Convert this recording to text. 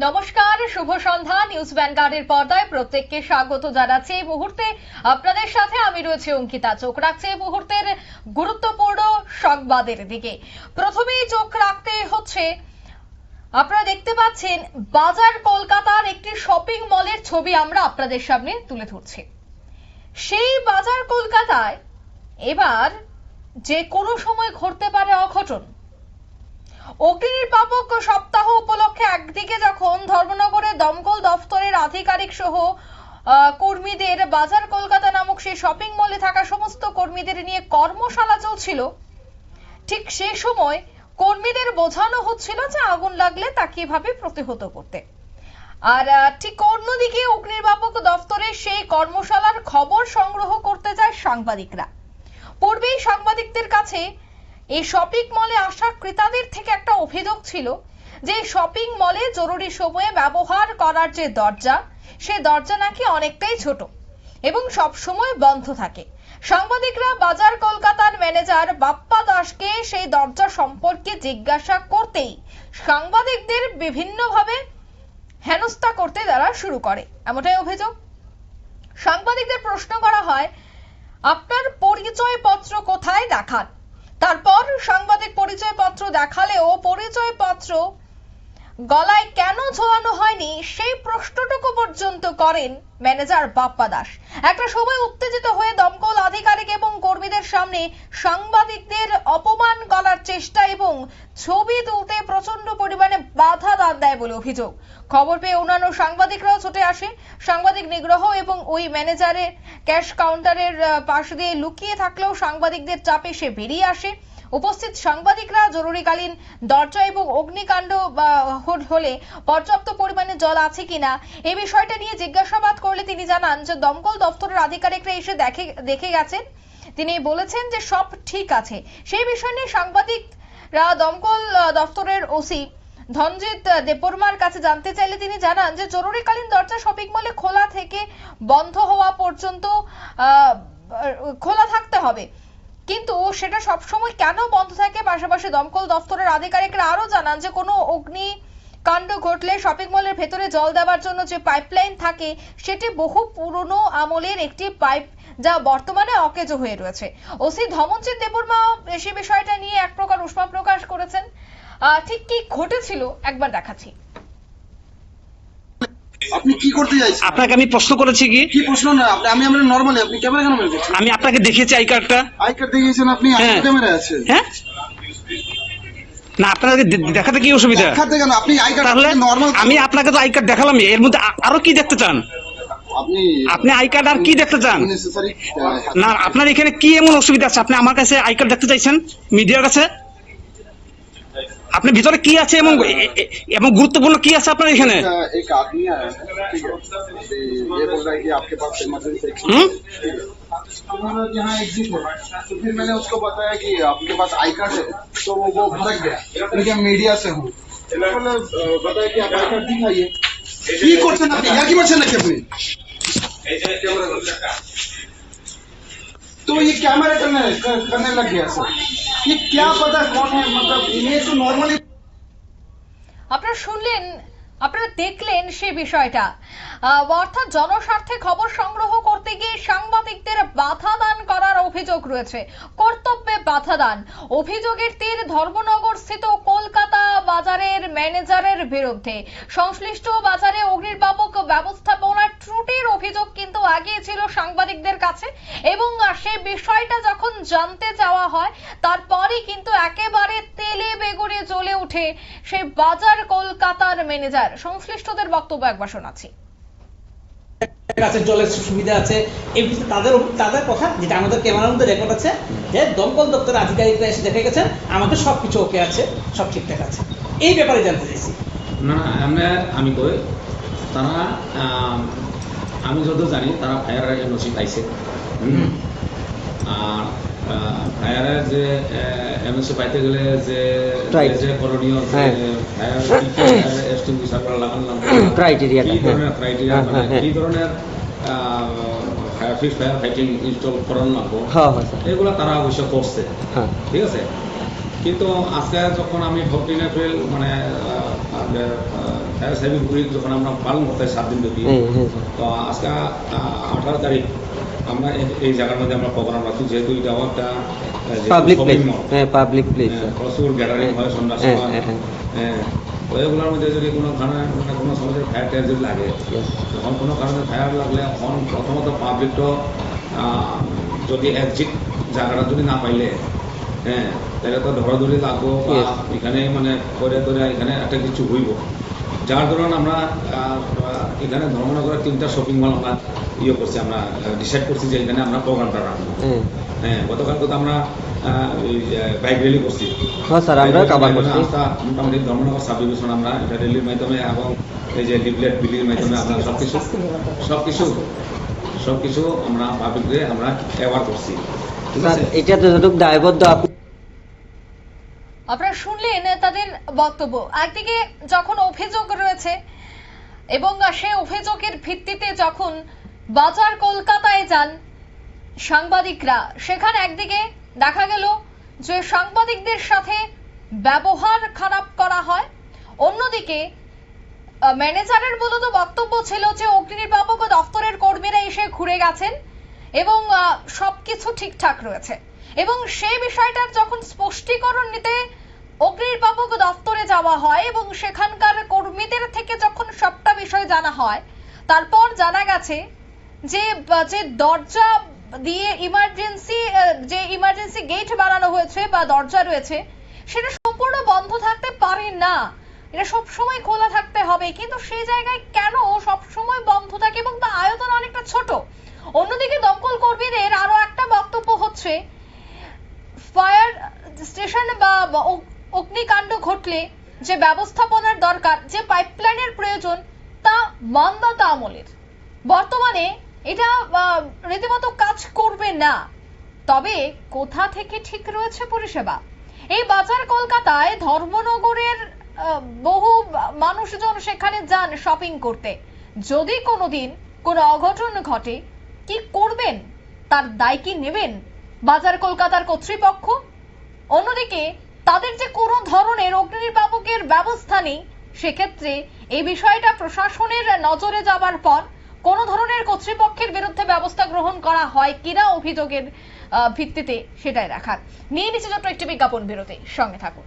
নমস্কার, শুভ সন্ধ্যা। নিউজ ভ্যানগার্ডের পর্দায় প্রত্যেককে স্বাগত জানাচ্ছি। এই মুহূর্তে আপনাদের সাথে আমি রয়েছে অঙ্কিতা। চোখ রাখছে এই মুহূর্তের গুরুত্বপূর্ণ সংবাদের দিকে। প্রথমেই চোখ রাখতে হচ্ছে, আপনারা দেখতে পাচ্ছেন বাজার কলকাতার একটি শপিং মলের ছবি আমরা আপনাদের সামনে তুলে ধরছি। সেই বাজার কলকাতায় এবার যে কোনো সময় ঘটতে পারে অঘটন। অগ্নিনির্বাপক সপ্তাহ উপলক্ষে একদিকে যখন ধর্মনগরের দমকল দফতরের আধিকারিক সহ কর্মীদের বাজার কলকাতা নামক সেই শপিং মলে থাকা সমস্ত কর্মীদের নিয়ে কর্মশালা চলছিল, ঠিক সেই সময় কর্মীদের বোঝানো হচ্ছিল যে আগুন লাগলে তা কিভাবে প্রতিহত করতে। আর ঠিক অন্যদিকে অগ্নিনির্বাপক দফতরের সেই কর্মশালার খবর সংগ্রহ করতে যায় সাংবাদিকরা। পূর্বেই সাংবাদিকদের কাছে এই শপিং মলে আসা ক্রেতাদের থেকে একটা অভিযোগ ছিল যে শপিং মলে জরুরি সময়ে ব্যবহার করার যে দরজা, সে দরজা নাকি অনেকটাই ছোট এবং সব সময় বন্ধ থাকে। সাংবাদিকরা বাজার কলকাতার ম্যানেজার বাপ্পা দাসকে সেই দরজা সম্পর্কে জিজ্ঞাসা করতেই সাংবাদিকদের বিভিন্নভাবে হেনস্থা করতে তারা শুরু করে, এমনটাই অভিযোগ। সাংবাদিকদের প্রশ্ন করা হয়, আপনার পরিচয়পত্র কোথায় দেখান। তারপর সাংবাদিক পরিচয়পত্র দেখালেও পরিচয়পত্র গলায় কেন ঝোলানো হয়নি সেই প্রশ্নটুকু পর্যন্ত করেন ম্যানেজার বাপ্পা দাস। একটা সময় উত্তেজিত হয়ে দমকল আধিকারিক এবং কর্মীদের সামনে সাংবাদিকদের অপমান করার চেষ্টা এবং ছবি তুলতে প্রচন্ড পরিমাণে বাধা দান দেয় বলে অভিযোগ। খবর পেয়ে অন্যান্য সাংবাদিকরাও ছুটে আসে। সাংবাদিক নিগ্রহ এবং ওই ম্যানেজারের ক্যাশ কাউন্টারের পাশ দিয়ে লুকিয়ে থাকলেও সাংবাদিকদের চাপে সে বেরিয়ে আসে। উপস্থিত সাংবাদিকরা জরুরিকালীন দরজা এবং অগ্নিকাণ্ড হলে পর্যাপ্ত পরিমাণে জল আছে কিনা এই বিষয়টা নিয়ে জিজ্ঞাসাবাদ করলে তিনি জানান যে দমকল দপ্তরের আধিকারিকরা এসে দেখে গেছেন। তিনি বলেছেন যে সব ঠিক আছে। সেই বিষয় নিয়ে সাংবাদিকরা দমকল দপ্তরের ওসি ধনজিৎ দেববর্মার কাছে জানতে চাইলে তিনি জানান যে জরুরিকালীন দরজা শপিং মলে খোলা থেকে বন্ধ হওয়া পর্যন্ত খোলা থাকতে হবে, কিন্তু সেটা সবসময় কেন বন্ধ থাকে। পাশাপাশি দমকল দপ্তরের আধিকারিকরা আরো জানান যে কোনো অগ্নিকাণ্ড ঘটলে শপিং মলের ভেতরে জল দেওয়ার জন্য যে পাইপলাইন থাকে সেটি বহু পুরনো আমলের একটি পাইপ, যা বর্তমানে অকেজো হয়ে রয়েছে। ওসি ধনজিৎ দেববর্মা সে বিষয়টা নিয়ে এক প্রকার উষ্মা প্রকাশ করেছেন। ঠিক কি ঘটেছিল একবার দেখাচ্ছি। আপনি কি করতে চাইছেন? আপনাকে আমি প্রশ্ন করেছি কি প্রশ্ন না, আমি আমরা নরমালি আপনি ক্যামেরা কেন বের করছেন? আমি আপনাকে দেখিয়েছি আই কার্ডটা। আই কার্ড দেখিয়েছেন আপনি? হ্যাঁ। ক্যামেরা আছে। হ্যাঁ না, আপনাকে দেখাতে কি অসুবিধা? দেখাতে কেন? আপনি আই কার্ড তাহলে নরমাল। আমি আপনাকে তো আই কার্ড দেখালাম, এর মধ্যে আরো কি দেখতে চান? আপনি আই কার্ড আর কি দেখতে চান? না, আপনার এখানে কি এমন অসুবিধা আছে আপনি আমার কাছে আই কার্ড দেখতে চাইছেন মিডিয়ার কাছে? আপনি ভিতরে কি আছে এবং গুরুত্বপূর্ণ কি আছে আপনার এখানে? एक आदमी आया है, ठीक है, ये बोल रहा है कि आपके पास इमरजेंसी यहाँ एग्जिट है। तो फिर मैंने उसको बताया कि आपके पास आई कार्ड है, तो वो भड़क गया क्योंकि मैं मीडिया से हूँ। बताया कि आप आई कार्ड दिखाइए। কি করছেন আপনি? ইয়াকি মারছেন নাকি আপনি? तो ये कैमरा करने लग गया सर। ये क्या पता कौन है, मतलब ये तो नॉर्मली। আপনারা শুনলেন, আপনারা দেখলেন সেই বিষয়টা। অর্থাৎ জনস্বার্থে খবর সংগ্রহ করতে গিয়ে সাংবাদিকদের বাধা দান করার অভিযোগ রয়েছে, কর্তব্যে বাধা দান। অভিযোগের তীর ধর্মনগর স্থিত কলকাতা বাজারের ম্যানেজারের বিরুদ্ধে। সংশ্লিষ্ট বাজারে অগ্নিনির্বাপক ব্যবস্থাপনার ত্রুটির অভিযোগ কিন্তু আগিয়েছিল সাংবাদিকদের কাছে এবং সেই বিষয়টা যখন জানতে চাওয়া হয় তারপরই কিন্তু একেবারে তেলে বেগুনে জ্বলে ওঠে সেই বাজার কলকাতার ম্যানেজার। সংশ্লিষ্টদের বক্তব্য একবার শোনাচ্ছি। কাছে জলের সুবিধা আছে, এই তাদের কথা যেটা আমাদের ক্যামেরার মধ্যে রেকর্ড আছে যে দমকল দপ্তরের আধিকারিকরা এসে দেখে গেছেন আমাদের সবকিছু ওকে আছে, সব ঠিকঠাক আছে। এই ব্যাপারে জানতে চাইছি। না, আমি কই তারা আমি যত জানি তারা ফায়ার এনওসি পাইছে। আর ফায়ারের যে এনওসি পাইতে গেলে যে করণীয় ফায়ার এক্সটিংগুইশার লাগানো ক্রাইটেরিয়া, কি ধরনের ফায়ার ফাইটিং ইনস্টল করানো লাগবো, এগুলো তারা অবশ্য করছে, ঠিক আছে। কিন্তু আজকে যখন আমি 14 এপ্রিল মানে ফায়ার সার্ভিস উইক যখন আমরা পালন করতে 7 দিন ব্যাপী, তো আজকে 18 তারিখ আমরা এই জায়গার মধ্যে আমরা প্রোগ্রাম রাখছি, যেহেতু এটাও একটা পাবলিক প্লেস, পাবলিক প্লেস, প্রচুর গ্যাদারিং হয় সন্ধ্যার সময়। তো এগুলোর মধ্যে যদি কোনো ধরনের কোনো সমস্যার ফায়ার টায়ার যদি লাগে, তখন কোনো কারণে ফায়ার লাগলে এখন প্রথমত পাবলিক তো যদি একজিট জায়গাটা যদি না পাইলে, তাহলে তো ধরাধরি লাগবো বা এখানে মানে করে ধরে এখানে একটা কিছু হইব। যার ধরুন আমরা এখানে ধর্মনগরের 3টা শপিং মল আমরা করছি, আমরা ডিসাইড করছি যে এখানে আমরা প্রোগ্রামটা রাখবো। গতকাল তো আমরা বাইক র্যালি করছি, মোটামুটি ধর্মনগর সাব ডিভিশন আমরা এটা র্যালির মাধ্যমে এবং এই যে লিফলেট বিলির মাধ্যমে আমরা সবকিছু আমরা পাবলিককে আমরা অ্যাওয়ার করছি। এটা যতটুকু দায়বদ্ধ আপনারা শুনলেন তাদের বক্তব্য। একদিকে যখন অভিযোগ রয়েছে এবং সেই অভিযোগের ভিত্তিতে যখন বাজার কলকাতায় যান সাংবাদিকরা, সেখানে একদিকে দেখা গেল যে সাংবাদিকদের সাথে ব্যবহার খারাপ করা হয়, অন্যদিকে ম্যানেজারের মূলত বক্তব্য ছিল যে অগ্নিনির্বাপক দপ্তরের কর্মীরা এসে ঘুরে গেছেন এবং সবকিছু ঠিকঠাক রয়েছে, এবং সেই বিষয়টার যখন স্পষ্টীকরণ নিতে অগ্নিনির্বাপক দপ্তরে যাওয়া হয় এবং সেখানকার কর্মীদের থেকে যখন সবটা বিষয় জানা হয়, তারপর জানা গেছে যে দরজা দিয়ে ইমার্জেন্সি গেট বানানো হয়েছে বা দরজা রয়েছে, সেটা সম্পূর্ণ বন্ধ থাকতে পারে না, এটা সবসময় খোলা থাকতে হবে, কিন্তু সেই জায়গায় কেন সবসময় বন্ধ থাকে এবং তা আয়তন অনেকটা ছোট। অন্যদিকে দমকল কর্মীদের আরো একটা বক্তব্য হচ্ছে, ফায়ার স্টেশন বা অগ্নিকাণ্ড ঘটলে যে ব্যবস্থাপনার দরকার, যে পাইপলাইনের প্রয়োজন, তা মান্দাতা আমলের, বর্তমানে এটা রীতিমতো কাজ করবে না। তবে কোথা থেকে ঠিক রয়েছে পরিষেবা? এই বাজার কলকাতায় ধর্মনগরের বহু মানুষজন সেখানে যান শপিং করতে, যদি কোনোদিন কোনো অঘটন ঘটে কি করবেন? তার দায় কি নেবেন বাজার কলকাতার কর্তৃপক্ষ? অন্যদিকে তাদের যে কোনো ধরনের অগ্নিনির্বাপকের ব্যবস্থা নেই, সেক্ষেত্রে এই বিষয়টা প্রশাসনের নজরে যাবার পর কোন ধরনের কর্তৃপক্ষের বিরুদ্ধে ব্যবস্থা গ্রহণ করা হয় কিনা অভিযোগের ভিত্তিতে, সেটাই দেখার। নিয়ে নিচ্ছে ছোট্ট একটি বিজ্ঞাপন বিরতি, সঙ্গে থাকুন।